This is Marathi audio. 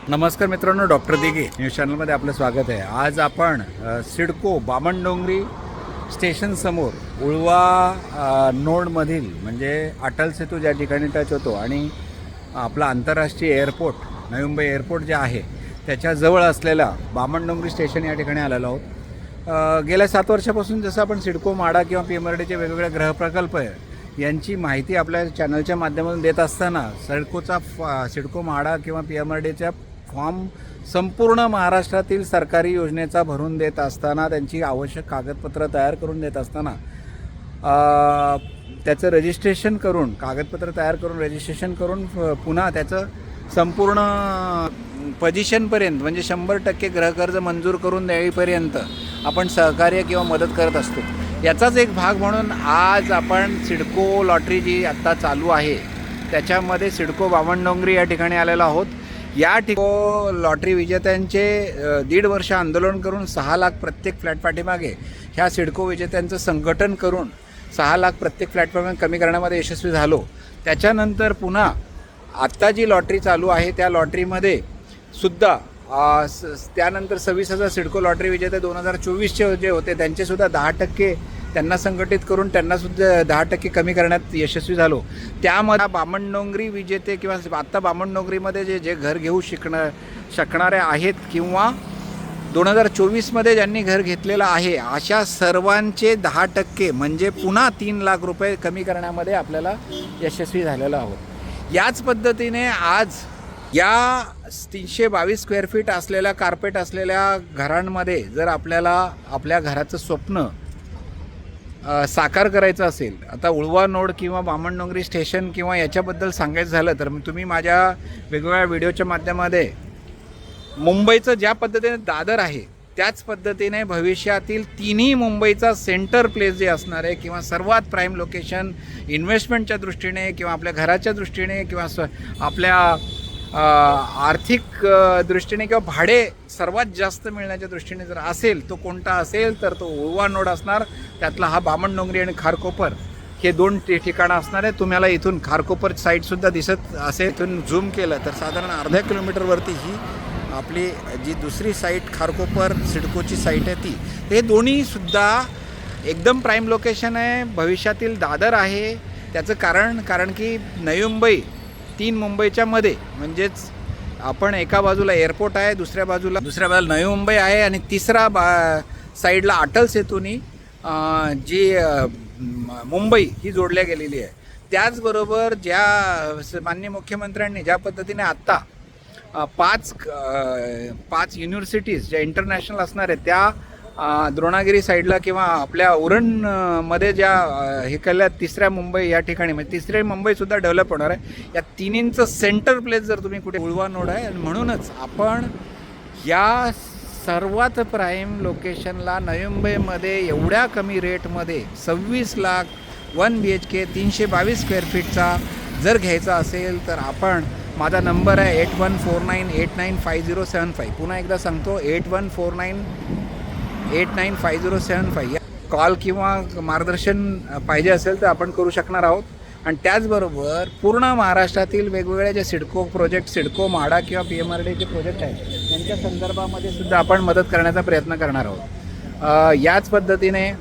नमस्कार मित्रांनो, डॉक्टर दिघे न्यूज चॅनलमध्ये आपलं स्वागत आहे. आज आपण सिडको बामणडोंगरी स्टेशनसमोर उळवा नोडमधील म्हणजे अटल सेतू ज्या ठिकाणी टच होतो आणि आपला आंतरराष्ट्रीय एअरपोर्ट नवी मुंबई एअरपोर्ट जे आहे त्याच्याजवळ असलेला बामणडोंगरी स्टेशन या ठिकाणी आलेलो आहोत. गेल्या 7 वर्षापासून जसं आपण सिडको माडा किंवा PMRDचे वेगवेगळे गृहप्रकल्प यांची माहिती आपल्या चॅनलच्या माध्यमातून देत असताना सिडको माडा किंवा PMRDच्या फॉर्म संपूर्ण महाराष्ट्रातील सरकारी योजनेचा भरून देत असताना त्यांची आवश्यक कागदपत्र तयार करून देत असताना त्याचं रजिस्ट्रेशन करून कागदपत्र तयार करून रजिस्ट्रेशन करून पुन्हा त्याचं संपूर्ण पोझिशनपर्यंत म्हणजे 100% गृहकर्ज मंजूर करून द्यावीपर्यंत आपण सहकार्य किंवा मदत करत असतो. याचाच एक भाग म्हणून आज आपण सिडको लॉटरी जी आत्ता चालू आहे त्याच्यामध्ये सिडको बामणडोंगरी या ठिकाणी आलेलो आहोत. या ठिकाणी लॉटरी विजेत्यांचे 1.5 वर्ष आंदोलन करून 6 लाख प्रत्येक फ्लॅट पाठीमागे ह्या सिडको विजेत्यांचं संघटन करून 6 लाख प्रत्येक फ्लॅटपाठीमागे कमी करण्यामध्ये यशस्वी झालो. त्याच्यानंतर पुन्हा आत्ता जी लॉटरी चालू आहे त्या लॉटरीमध्ये सुद्धा त्यानंतर 26,000 सिडको लॉटरी विजेते 2024चे जे होते त्यांचेसुद्धा 10% त्यांना संघटित करून त्यांनासुद्धा 10% कमी करण्यात यशस्वी झालो. त्यामध्ये बामणडोंगरी विजेते किंवा आत्ता बामणडोंगरीमध्ये जे घर घेऊ शकणारे आहेत किंवा 2024मध्ये ज्यांनी घर घेतलेलं आहे अशा सर्वांचे 10% म्हणजे पुन्हा 3 लाख रुपये कमी करण्यामध्ये आपल्याला यशस्वी झालेलो आहोत. याच पद्धतीने आज या 322 स्क्वेअर फीट असलेल्या कार्पेट असलेल्या घरांमध्ये जर आपल्याला आपल्या घराचं स्वप्न साकार करायचं असेल, आता उळवा नोड किंवा बामणडोंगरी स्टेशन किंवा याच्याबद्दल सांगायचं झालं तर तुम्ही माझ्या वेगवेगळ्या व्हिडिओच्या माध्यमामध्ये मुंबईचं ज्या पद्धतीने दादर आहे त्याच पद्धतीने भविष्यातील तिन्ही मुंबईचा सेंटर प्लेस जे असणार आहे किंवा सर्वात प्राईम लोकेशन इन्व्हेस्टमेंटच्या दृष्टीने किंवा आपल्या घराच्या दृष्टीने किंवा आपल्या आर्थिक दृष्टीने किंवा भाडे सर्वात जास्त मिळण्याच्या दृष्टीने जर असेल तो कोणता असेल तर तो उळवा नोड असणार. त्यातला हा बामणडोंगरी आणि खारकोपर हे 2 ठिकाणं असणार आहे. तुम्हाला इथून खारकोपर साईटसुद्धा दिसत असेल. इथून झूम केलं तर साधारण अर्ध्या किलोमीटरवरती ही आपली जी दुसरी साईट खारकोपर सिडकोची साईट आहे ती. हे दोन्हीसुद्धा एकदम प्राईम लोकेशन आहे. भविष्यातील दादर आहे. त्याचं कारण की नवी मुंबई 3 मुंबईच्या मध्ये म्हणजेच आपण एका बाजूला एअरपोर्ट आहे, दुसऱ्या बाजूला नवी मुंबई आहे आणि तिसरा साईडला अटल सेतूनी जी मुंबई ही जोडल्या गेलेली आहे. त्याचबरोबर ज्या माननीय मुख्यमंत्र्यांनी ज्या पद्धतीने आत्ता 5 युनिव्हर्सिटीज ज्या इंटरनॅशनल असणार आहेत त्या द्रोणागिरी साईडला किंवा आपल्या उरणमध्ये ज्या हे केल्या तिसऱ्या मुंबई या ठिकाणी म्हणजे तिसरी मुंबईसुद्धा डेव्हलप होणार आहे. या तिन्हींचं सेंटर प्लेस जर तुम्ही कुठे उळवा नोड आहे आणि म्हणूनच आपण या सर्वात प्राईम लोकेशनला नवी मुंबईमध्ये एवढ्या कमी रेटमध्ये 26 लाख 1 BHK 322 स्क्वेअर फीटचा जर घ्यायचा असेल तर आपण माझा नंबर आहे 8149895075. पुन्हा एकदा सांगतो 8149895075. या कॉल किंवा मार्गदर्शन पाहिजे असेल तर आपण करू शकणार आहोत. आणि त्याचबरोबर पूर्ण महाराष्ट्रातील वेगवेगळे जे सिडको प्रोजेक्ट सिडको माडा किंवा PMRDचे प्रोजेक्ट आहेत त्यांच्या संदर्भामध्ये सुद्धा आपण मदत करण्याचा प्रयत्न करणार आहोत. याच पद्धतीने